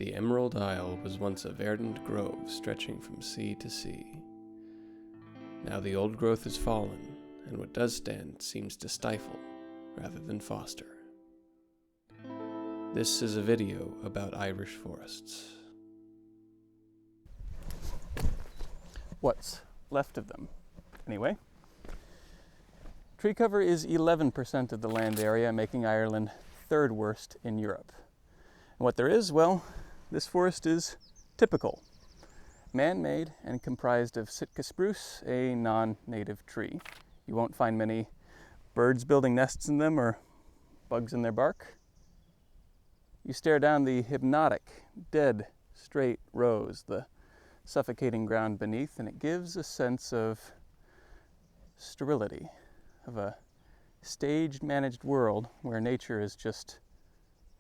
The Emerald Isle was once a verdant grove stretching from sea to sea. Now the old growth has fallen, and what does stand seems to stifle rather than foster. This is a video about Irish forests. What's left of them, anyway. Tree cover is 11% of the land area, making Ireland third worst in Europe. And what there is, well, this forest is typical. Man-made and comprised of Sitka spruce, a non-native tree. You won't find many birds building nests in them or bugs in their bark. You stare down the hypnotic, dead, straight rows, the suffocating ground beneath, and it gives a sense of sterility, of a staged, managed world where nature is just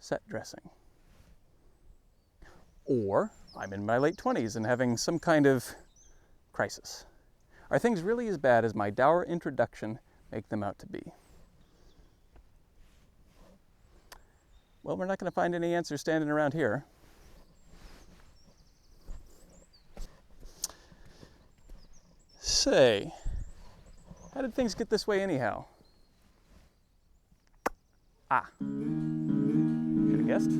set dressing. Or I'm in my late 20s and having some kind of crisis. Are things really as bad as my dour introduction make them out to be? Well, we're not going to find any answers standing around here. Say, how did things get this way anyhow? Should have guessed.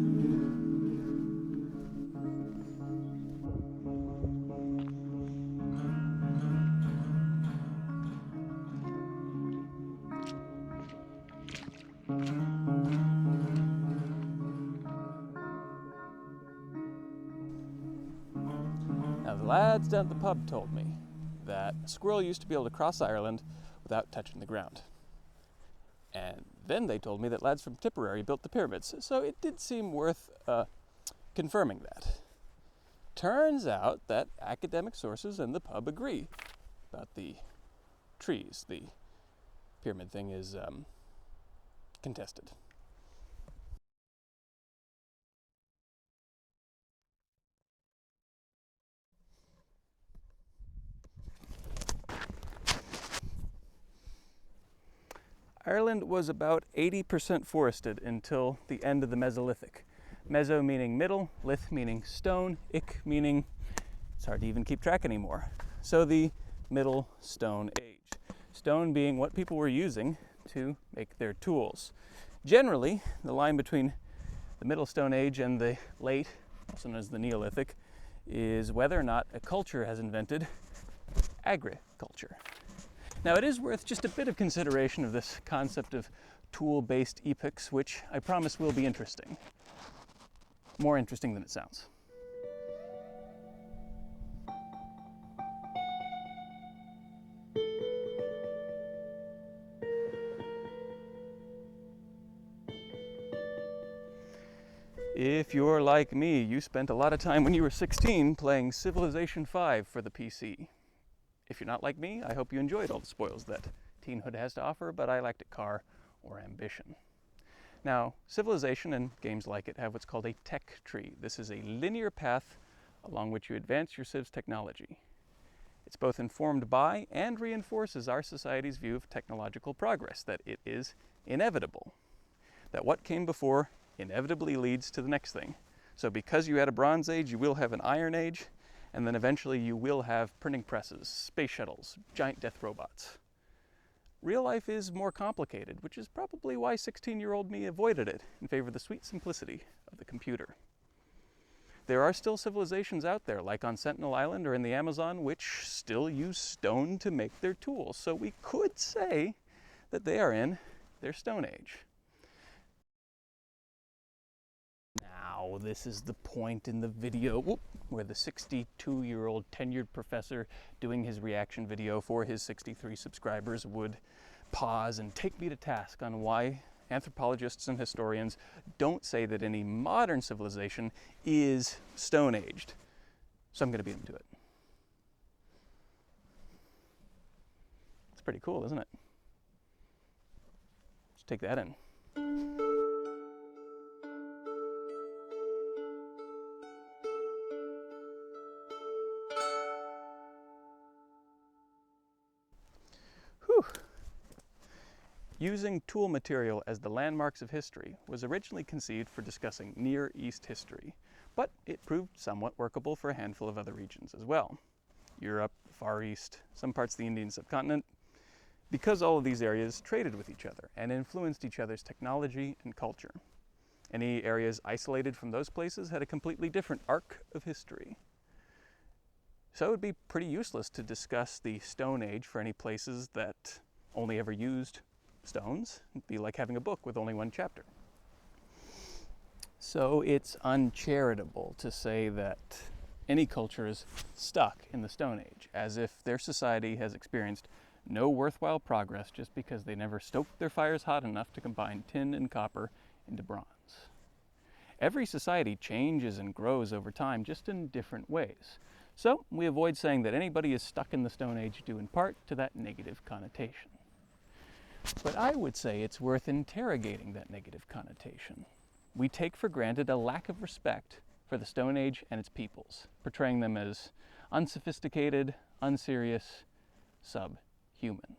Now, the lads down at the pub told me that a squirrel used to be able to cross Ireland without touching the ground. And then they told me that lads from Tipperary built the pyramids, so it did seem worth confirming that. Turns out that academic sources and the pub agree about the trees. The pyramid thing is contested. Ireland was about 80% forested until the end of the Mesolithic. Meso meaning middle, lith meaning stone, ick meaning it's hard to even keep track anymore. So the Middle Stone Age. Stone being what people were using to make their tools. Generally, the line between the Middle Stone Age and the late, also known as the Neolithic, is whether or not a culture has invented agriculture. Now, it is worth just a bit of consideration of this concept of tool-based epochs, which I promise will be interesting. More interesting than it sounds. If you're like me, you spent a lot of time when you were 16 playing Civilization 5 for the PC. If you're not like me, I hope you enjoyed all the spoils that teenhood has to offer, but I lacked a car or ambition. Now, Civilization and games like it have what's called a tech tree. This is a linear path along which you advance your Civ's technology. It's both informed by and reinforces our society's view of technological progress, that it is inevitable, that what came before inevitably leads to the next thing. So because you had a Bronze Age, you will have an Iron Age, and then eventually you will have printing presses, space shuttles, giant death robots. Real life is more complicated, which is probably why 16-year-old me avoided it in favor of the sweet simplicity of the computer. There are still civilizations out there, like on Sentinel Island or in the Amazon, which still use stone to make their tools. So we could say that they are in their Stone Age. Now, this is the point in the video where the 62-year-old tenured professor doing his reaction video for his 63 subscribers would pause and take me to task on why anthropologists and historians don't say that any modern civilization is stone-aged. So I'm going to beat him to it. It's pretty cool, isn't it? Let's take that in. Using tool material as the landmarks of history was originally conceived for discussing Near East history, but it proved somewhat workable for a handful of other regions as well. Europe, the Far East, some parts of the Indian subcontinent, because all of these areas traded with each other and influenced each other's technology and culture. Any areas isolated from those places had a completely different arc of history. So it would be pretty useless to discuss the Stone Age for any places that only ever used stones. It'd be like having a book with only one chapter. So it's uncharitable to say that any culture is stuck in the Stone Age, as if their society has experienced no worthwhile progress just because they never stoked their fires hot enough to combine tin and copper into bronze. Every society changes and grows over time, just in different ways. So we avoid saying that anybody is stuck in the Stone Age due in part to that negative connotation. But I would say it's worth interrogating that negative connotation. We take for granted a lack of respect for the Stone Age and its peoples, portraying them as unsophisticated, unserious, subhuman.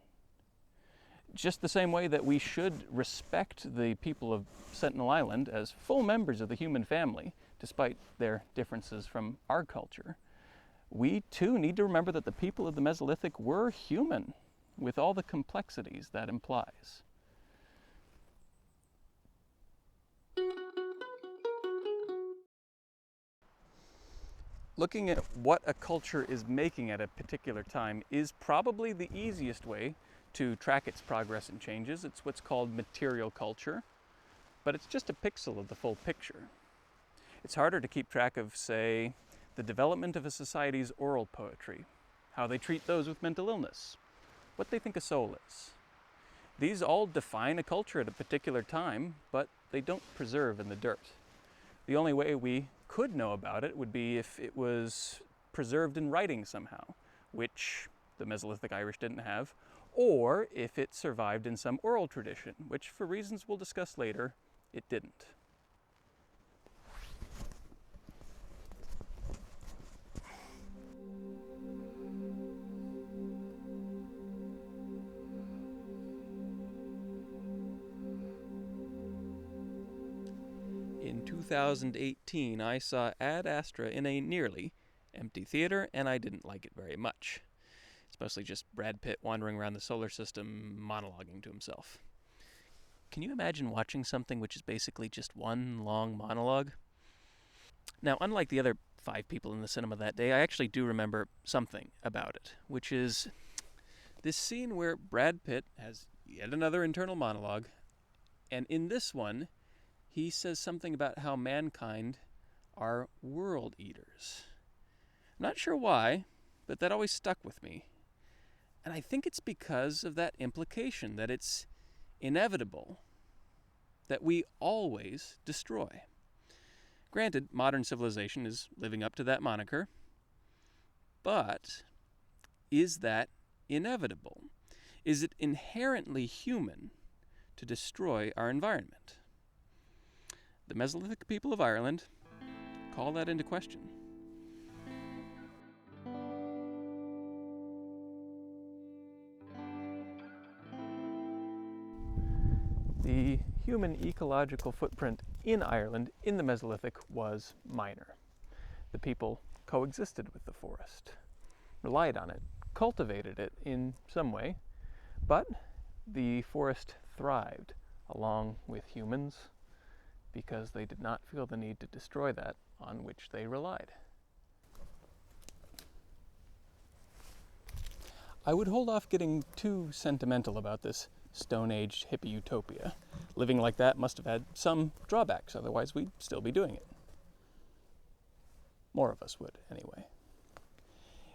Just the same way that we should respect the people of Sentinel Island as full members of the human family, despite their differences from our culture, we too need to remember that the people of the Mesolithic were human, with all the complexities that implies. Looking at what a culture is making at a particular time is probably the easiest way to track its progress and changes. It's what's called material culture, but it's just a pixel of the full picture. It's harder to keep track of, say, the development of a society's oral poetry, how they treat those with mental illness, what they think a soul is. These all define a culture at a particular time, but they don't preserve in the dirt. The only way we could know about it would be if it was preserved in writing somehow, which the Mesolithic Irish didn't have, or if it survived in some oral tradition, which for reasons we'll discuss later, it didn't. In 2018, I saw Ad Astra in a nearly empty theater, and I didn't like it very much. It's mostly just Brad Pitt wandering around the solar system, monologuing to himself. Can you imagine watching something which is basically just one long monologue? Now, unlike the other 5 people in the cinema that day, I actually do remember something about it, which is this scene where Brad Pitt has yet another internal monologue, and in this one, he says something about how mankind are world eaters. I'm not sure why, but that always stuck with me. And I think it's because of that implication that it's inevitable that we always destroy. Granted, modern civilization is living up to that moniker, but is that inevitable? Is it inherently human to destroy our environment? The Mesolithic people of Ireland call that into question. The human ecological footprint in Ireland in the Mesolithic was minor. The people coexisted with the forest, relied on it, cultivated it in some way, but the forest thrived along with humans because they did not feel the need to destroy that on which they relied. I would hold off getting too sentimental about this Stone Age hippie utopia. Living like that must have had some drawbacks, otherwise we'd still be doing it. More of us would, anyway.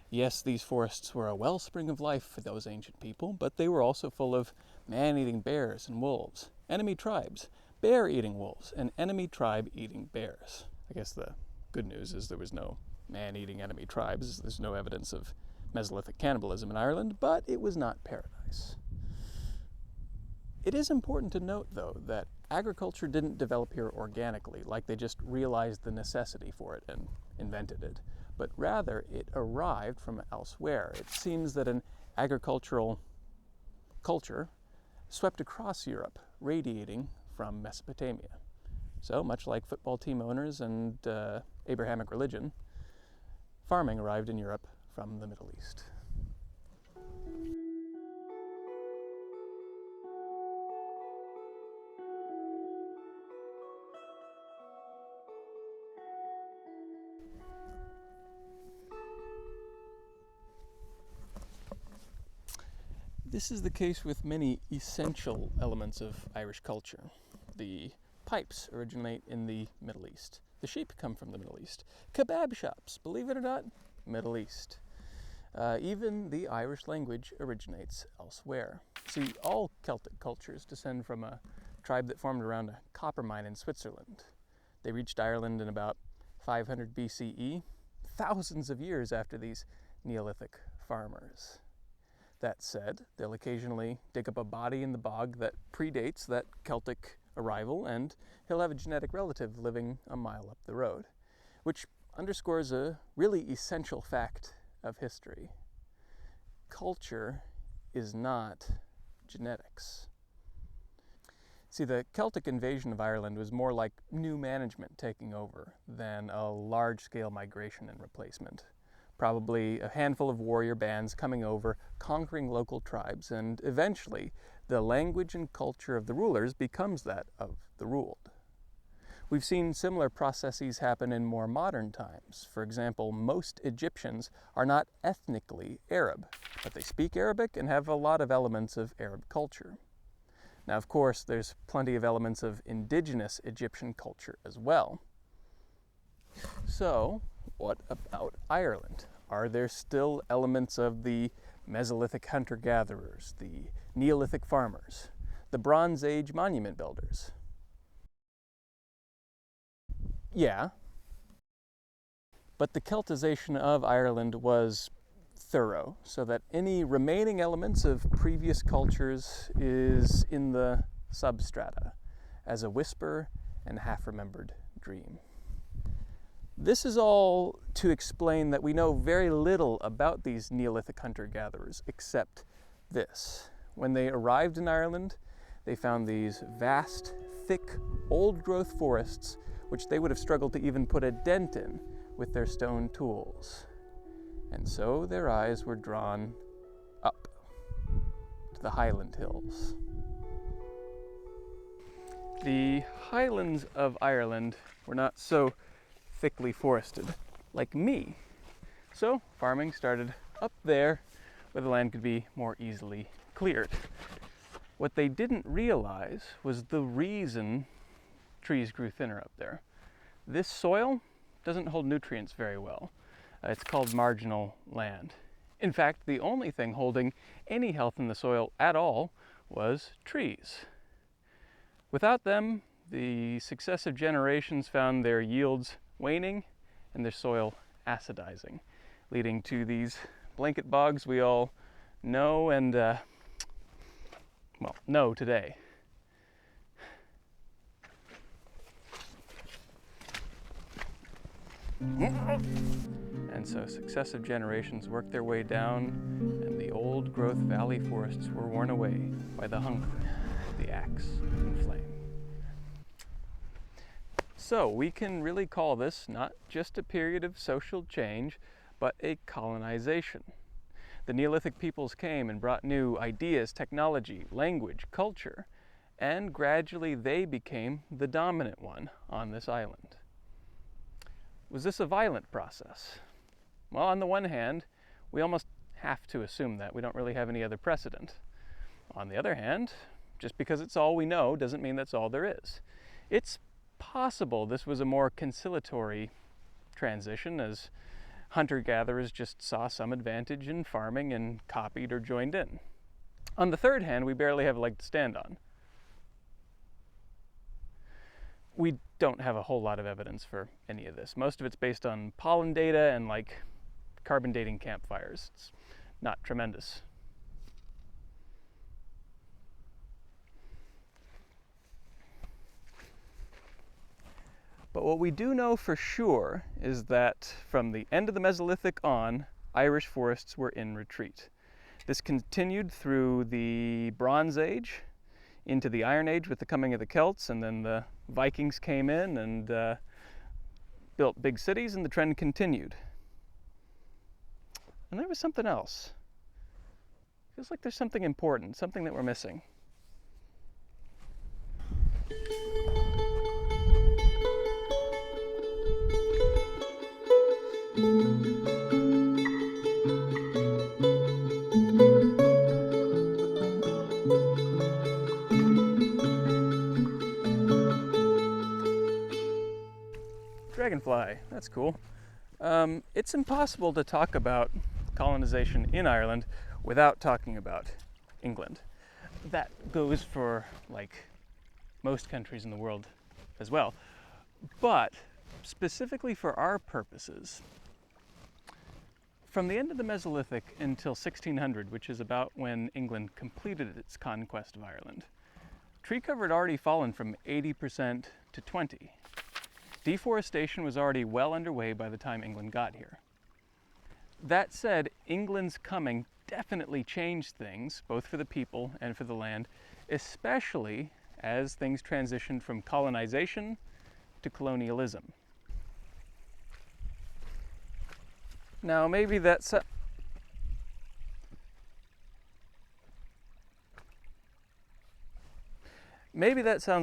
Yes, these forests were a wellspring of life for those ancient people, but they were also full of man-eating bears and wolves, enemy tribes, bear-eating wolves, and enemy tribe-eating bears. I guess the good news is there was no man-eating enemy tribes. There's no evidence of Mesolithic cannibalism in Ireland, but it was not paradise. It is important to note, though, that agriculture didn't develop here organically, like they just realized the necessity for it and invented it, but rather it arrived from elsewhere. It seems that an agricultural culture swept across Europe, radiating from Mesopotamia. So, much like football team owners and Abrahamic religion, farming arrived in Europe from the Middle East. This is the case with many essential elements of Irish culture. The pipes originate in the Middle East. The sheep come from the Middle East. Kebab shops, believe it or not, Middle East. Even the Irish language originates elsewhere. See, all Celtic cultures descend from a tribe that formed around a copper mine in Switzerland. They reached Ireland in about 500 BCE, thousands of years after these Neolithic farmers. That said, they'll occasionally dig up a body in the bog that predates that Celtic arrival, and he'll have a genetic relative living a mile up the road, which underscores a really essential fact of history. Culture is not genetics. See, the Celtic invasion of Ireland was more like new management taking over than a large-scale migration and replacement. Probably a handful of warrior bands coming over, conquering local tribes, and eventually the language and culture of the rulers becomes that of the ruled. We've seen similar processes happen in more modern times. For example, most Egyptians are not ethnically Arab, but they speak Arabic and have a lot of elements of Arab culture. Now, of course, there's plenty of elements of indigenous Egyptian culture as well. So, what about Ireland? Are there still elements of the Mesolithic hunter-gatherers, the Neolithic farmers, the Bronze Age monument builders? Yeah, but the Celtization of Ireland was thorough, so that any remaining elements of previous cultures is in the substrata, as a whisper and half-remembered dream. This is all to explain that we know very little about these Neolithic hunter-gatherers, except this. When they arrived in Ireland, they found these vast, thick, old-growth forests which they would have struggled to even put a dent in with their stone tools. And so their eyes were drawn up to the Highland Hills. The Highlands of Ireland were not so thickly forested like me. So farming started up there where the land could be more easily cleared. What they didn't realize was the reason trees grew thinner up there. This soil doesn't hold nutrients very well. It's called marginal land. In fact, the only thing holding any health in the soil at all was trees. Without them, the successive generations found their yields waning and their soil acidizing, leading to these blanket bogs we all know and, know today. And so successive generations worked their way down, and the old growth valley forests were worn away by the hunger, the axe, and flame. So we can really call this not just a period of social change, but a colonization. The Neolithic peoples came and brought new ideas, technology, language, culture, and gradually they became the dominant one on this island. Was this a violent process? Well, on the one hand, we almost have to assume that. We don't really have any other precedent. On the other hand, just because it's all we know doesn't mean that's all there is. It's possible this was a more conciliatory transition, as hunter-gatherers just saw some advantage in farming and copied or joined in. On the third hand, we barely have a leg to stand on. We don't have a whole lot of evidence for any of this. Most of it's based on pollen data and carbon dating campfires. It's not tremendous. But what we do know for sure is that from the end of the Mesolithic on, Irish forests were in retreat. This continued through the Bronze Age, into the Iron Age with the coming of the Celts, and then the Vikings came in and built big cities, and the trend continued. And there was something else. Feels like there's something important, something that we're missing. Dragonfly, that's cool. It's impossible to talk about colonization in Ireland without talking about England. That goes for like most countries in the world as well. But specifically for our purposes, from the end of the Mesolithic until 1600, which is about when England completed its conquest of Ireland, tree cover had already fallen from 80% to 20%. Deforestation was already well underway by the time England got here. That said, England's coming definitely changed things, both for the people and for the land, especially as things transitioned from colonization to colonialism. Now, maybe that sounds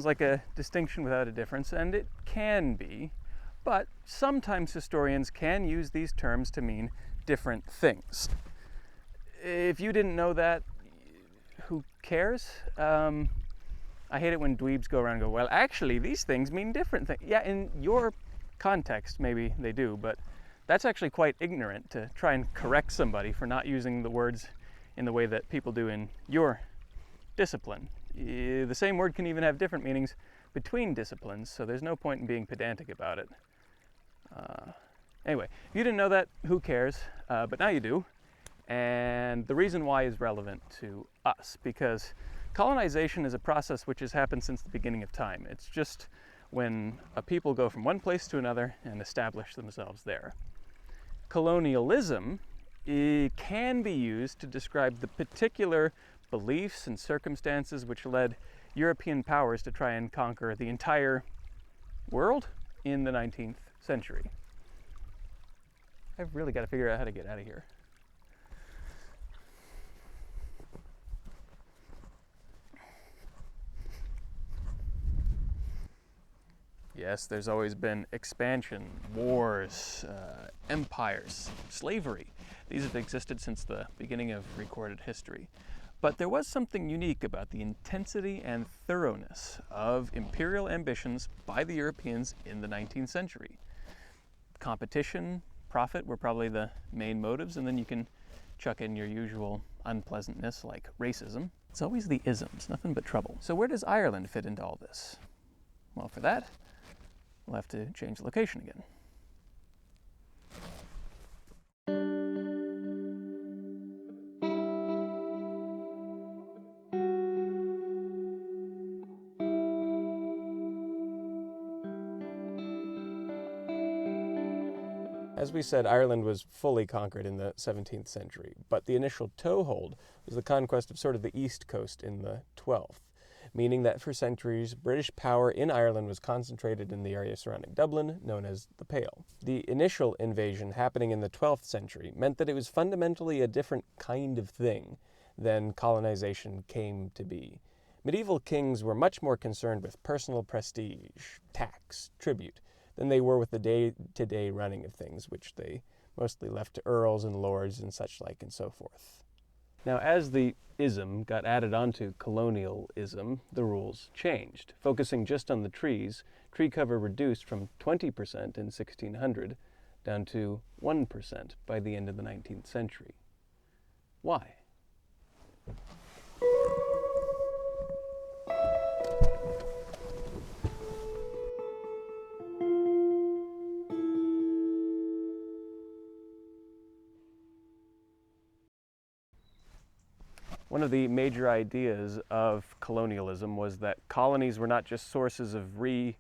like a distinction without a difference, and it can be, but sometimes historians can use these terms to mean different things. If you didn't know that, who cares? I hate it when dweebs go around and go, well, actually, these things mean different things. Yeah, in your context, maybe they do, but that's actually quite ignorant to try and correct somebody for not using the words in the way that people do in your discipline. The same word can even have different meanings between disciplines, so there's no point in being pedantic about it. Anyway, if you didn't know that, who cares? But now you do. And the reason why is relevant to us, because colonization is a process which has happened since the beginning of time. It's just when a people go from one place to another and establish themselves there. Colonialism can be used to describe the particular beliefs and circumstances which led European powers to try and conquer the entire world in the 19th century. I've really got to figure out how to get out of here. Yes, there's always been expansion, wars, empires, slavery. These have existed since the beginning of recorded history. But there was something unique about the intensity and thoroughness of imperial ambitions by the Europeans in the 19th century. Competition, profit were probably the main motives, and then you can chuck in your usual unpleasantness like racism. It's always the isms, nothing but trouble. So where does Ireland fit into all this? Well, for that, we'll have to change the location again. As we said, Ireland was fully conquered in the 17th century, but the initial toehold was the conquest of sort of the east coast in the 12th, meaning that for centuries, British power in Ireland was concentrated in the area surrounding Dublin, known as the Pale. The initial invasion happening in the 12th century meant that it was fundamentally a different kind of thing than colonization came to be. Medieval kings were much more concerned with personal prestige, tax, tribute, than they were with the day-to-day running of things, which they mostly left to earls and lords and such like and so forth. Now, as the ism got added onto colonialism, the rules changed. Focusing just on the trees, tree cover reduced from 20% in 1600 down to 1% by the end of the 19th century. Why? One of the major ideas of colonialism was that colonies were not just sources of resources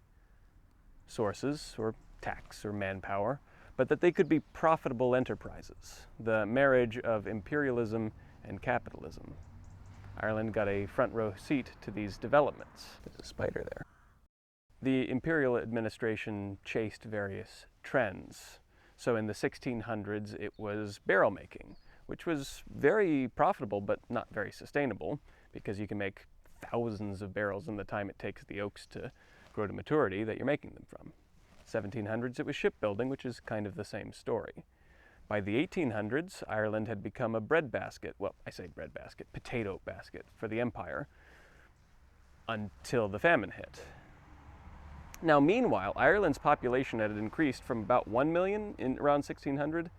or tax or manpower, but that they could be profitable enterprises, the marriage of imperialism and capitalism. Ireland got a front row seat to these developments. There's a spider there. The imperial administration chased various trends. So in the 1600s, it was barrel making, which was very profitable but not very sustainable, because you can make thousands of barrels in the time it takes the oaks to grow to maturity that you're making them from. 1700s, it was shipbuilding, which is kind of the same story. By the 1800s, Ireland had become a bread basket, well, I say bread basket, potato basket for the empire, until the famine hit. Now, meanwhile, Ireland's population had increased from about 1 million in around 1600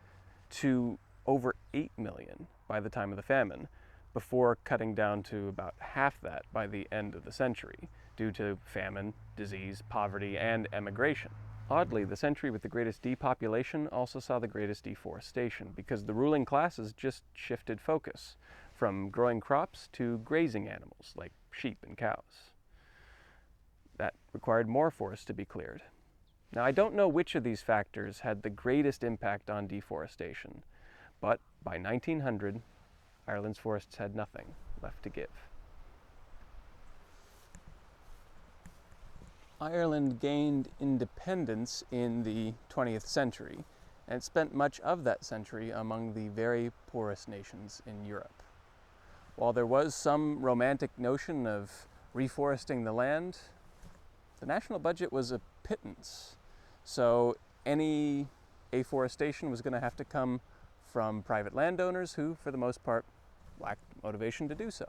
to over 8 million by the time of the famine, before cutting down to about half that by the end of the century, due to famine, disease, poverty, and emigration. Oddly, the century with the greatest depopulation also saw the greatest deforestation, because the ruling classes just shifted focus from growing crops to grazing animals like sheep and cows. That required more forests to be cleared. Now, I don't know which of these factors had the greatest impact on deforestation, but by 1900, Ireland's forests had nothing left to give. Ireland gained independence in the 20th century, and spent much of that century among the very poorest nations in Europe. While there was some romantic notion of reforesting the land, the national budget was a pittance, so any afforestation was going to have to come from private landowners who, for the most part, lacked motivation to do so.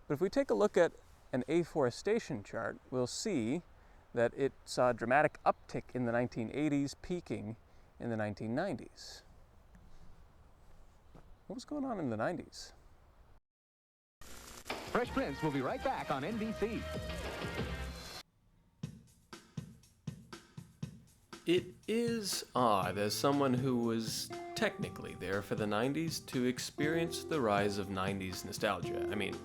But if we take a look at an afforestation chart, we'll see that it saw a dramatic uptick in the 1980s, peaking in the 1990s. What was going on in the 90s? Fresh Prince will be right back on NBC. It is odd, as someone who was technically there for the 90s, to experience the rise of 90s nostalgia. I mean,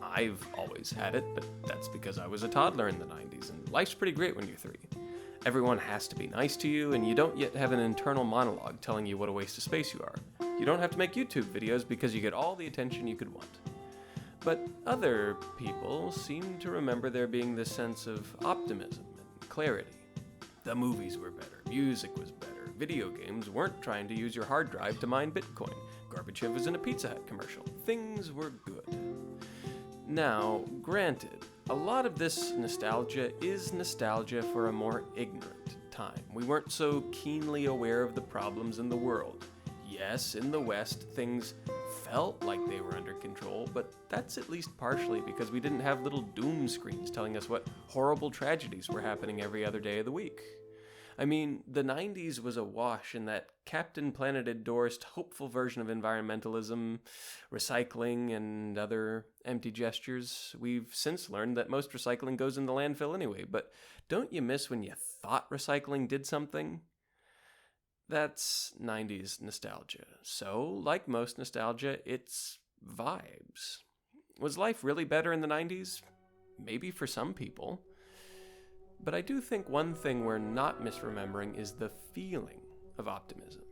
I've always had it, but that's because I was a toddler in the 90s, and life's pretty great when you're 3. Everyone has to be nice to you, and you don't yet have an internal monologue telling you what a waste of space you are. You don't have to make YouTube videos because you get all the attention you could want. But other people seem to remember there being this sense of optimism and clarity. The movies were better, music was better, video games weren't trying to use your hard drive to mine Bitcoin, Gorbachev was in a Pizza Hut commercial, things were good. Now, granted, a lot of this nostalgia is nostalgia for a more ignorant time. We weren't so keenly aware of the problems in the world. Yes, in the West, things felt like they were under control, but that's at least partially because we didn't have little doom screens telling us what horrible tragedies were happening every other day of the week. I mean, the 90s was awash in that Captain Planet-endorsed hopeful version of environmentalism, recycling, and other empty gestures. We've since learned that most recycling goes in the landfill anyway, but don't you miss when you thought recycling did something? That's 90s nostalgia. So, like most nostalgia, it's vibes. Was life really better in the 90s? Maybe for some people. But I do think one thing we're not misremembering is the feeling of optimism.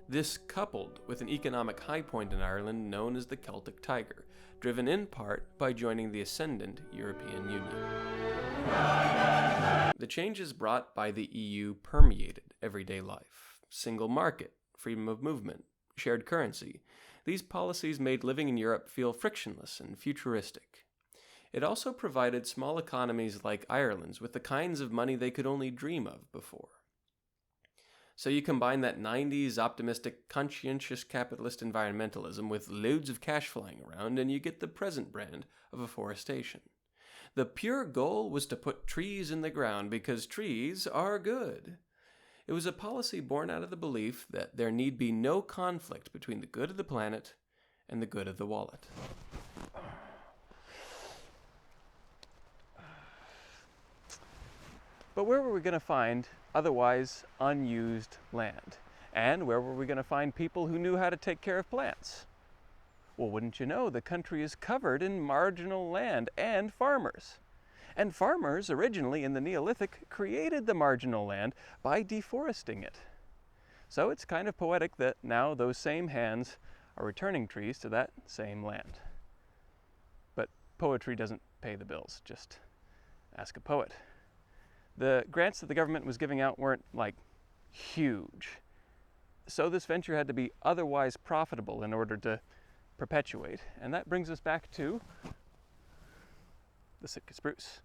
This coupled with an economic high point in Ireland known as the Celtic Tiger, driven in part by joining the ascendant European Union. The changes brought by the EU permeated everyday life. Single market, freedom of movement, shared currency. These policies made living in Europe feel frictionless and futuristic. It also provided small economies like Ireland's with the kinds of money they could only dream of before. So you combine that 90s optimistic, conscientious capitalist environmentalism with loads of cash flying around, and you get the present brand of afforestation. The pure goal was to put trees in the ground because trees are good. It was a policy born out of the belief that there need be no conflict between the good of the planet and the good of the wallet. But where were we going to find otherwise unused land? And where were we going to find people who knew how to take care of plants? Well, wouldn't you know, the country is covered in marginal land and farmers. And farmers, originally in the Neolithic, created the marginal land by deforesting it. So it's kind of poetic that now those same hands are returning trees to that same land. But poetry doesn't pay the bills, just Ask a poet. The grants that the government was giving out weren't like huge. So this venture had to be otherwise profitable in order to perpetuate. And that brings us back to the Sitka spruce.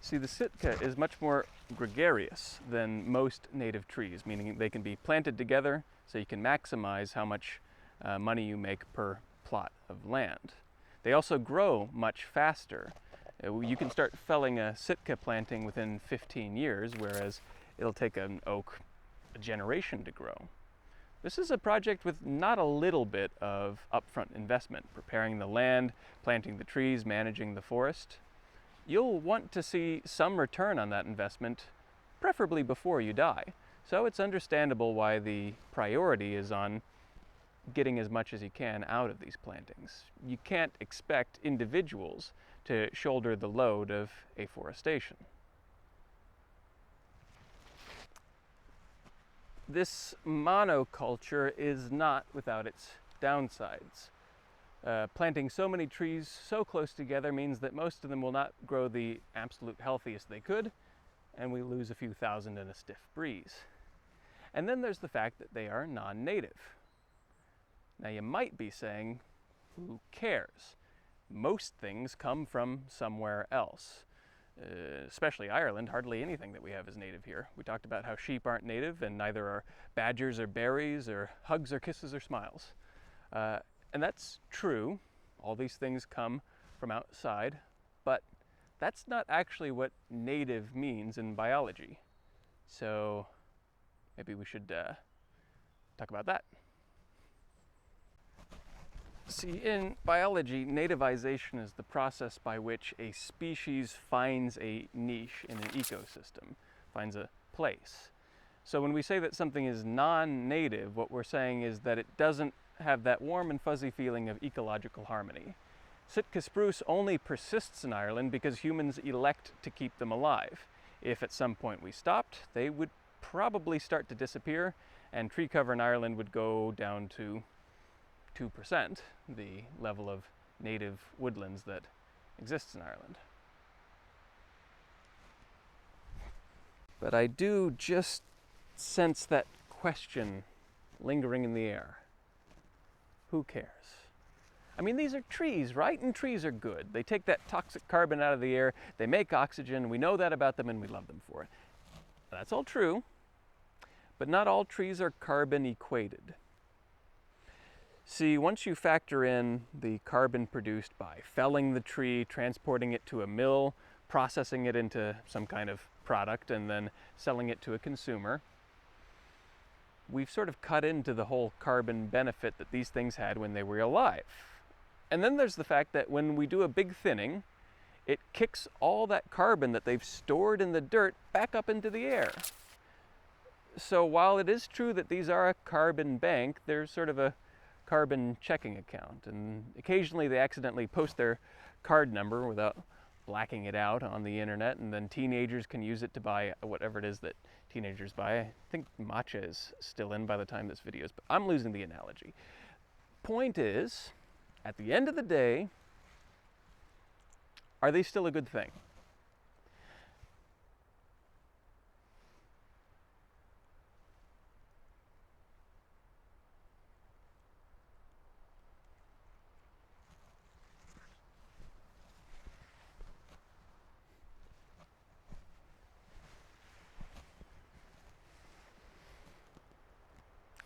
See, the Sitka is much more gregarious than most native trees, meaning they can be planted together so you can maximize how much money you make per plot of land. They also grow much faster. You can start felling a Sitka planting within 15 years, whereas it'll take an oak a generation to grow. This is a project with not a little bit of upfront investment, preparing the land, planting the trees, managing the forest. You'll want to see some return on that investment, preferably before you die. So it's understandable why the priority is on getting as much as you can out of these plantings. You can't expect individuals to shoulder the load of afforestation. This monoculture is not without its downsides. Planting so many trees so close together means that most of them will not grow the absolute healthiest they could, and we lose a few thousand in a stiff breeze. And then there's the fact that they are non-native. Now you might be saying, who cares? Most things come from somewhere else. Especially Ireland, hardly anything that we have is native here. We talked about how sheep aren't native, and neither are badgers or berries or hugs or kisses or smiles. And that's true. All these things come from outside, but that's not actually what native means in biology. So maybe we should talk about that. See, in biology, nativization is the process by which a species finds a niche in an ecosystem, finds a place. So when we say that something is non-native, what we're saying is that it doesn't have that warm and fuzzy feeling of ecological harmony. Sitka spruce only persists in Ireland because humans elect to keep them alive. If at some point we stopped, they would probably start to disappear, and tree cover in Ireland would go down to 2%, the level of native woodlands that exists in Ireland. But I do just sense that question lingering in the air. Who cares? I mean, these are trees, right? And trees are good. They take that toxic carbon out of the air, they make oxygen, we know that about them and we love them for it. That's all true, but not all trees are carbon equated. See, once you factor in the carbon produced by felling the tree, transporting it to a mill, processing it into some kind of product, and then selling it to a consumer, we've sort of cut into the whole carbon benefit that these things had when they were alive. And then there's the fact that when we do a big thinning, it kicks all that carbon that they've stored in the dirt back up into the air. So while it is true that these are a carbon bank, there's sort of a carbon checking account, and occasionally they accidentally post their card number without blacking it out on the internet, and then teenagers can use it to buy whatever it is that teenagers buy. I think matcha is still in by the time this video is, but I'm losing the analogy. Point is, at the end of the day, are they still a good thing?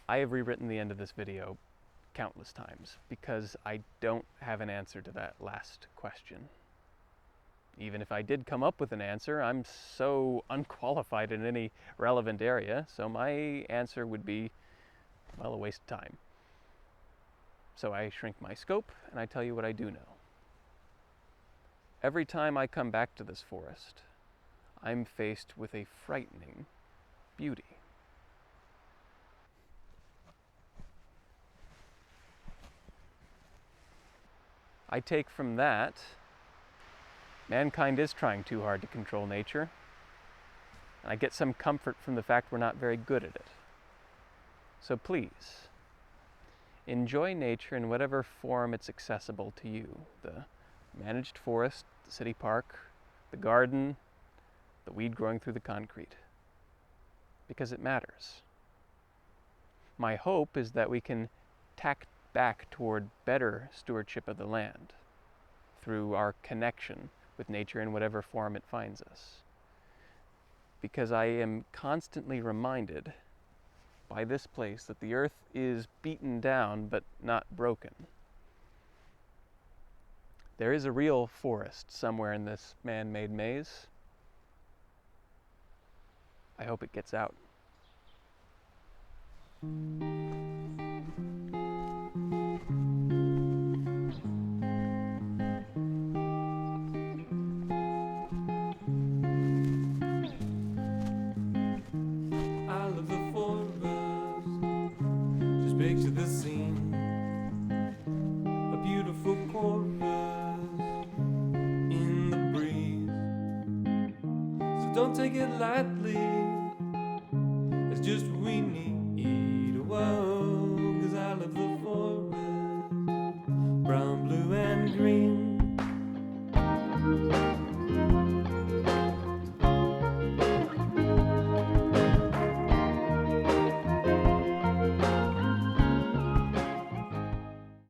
I have rewritten the end of this video countless times because I don't have an answer to that last question. Even if I did come up with an answer, I'm so unqualified in any relevant area, so my answer would be, well, a waste of time. So I shrink my scope and I tell you what I do know. Every time I come back to this forest, I'm faced with a frightening beauty. I take from that, mankind is trying too hard to control nature. And I get some comfort from the fact we're not very good at it. So please, Enjoy nature in whatever form it's accessible to you. The managed forest, the city park, the garden, the weed growing through the concrete. Because it matters. My hope is that we can tack back toward better stewardship of the land through our connection with nature in whatever form it finds us. Because I am constantly reminded by this place that the earth is beaten down but not broken. There is a real forest somewhere in this man-made maze. I hope it gets out. Picture the scene, a beautiful chorus in the breeze. So don't take it lightly, it's just what we need. Whoa, 'cause I love the forest, brown, blue, and green.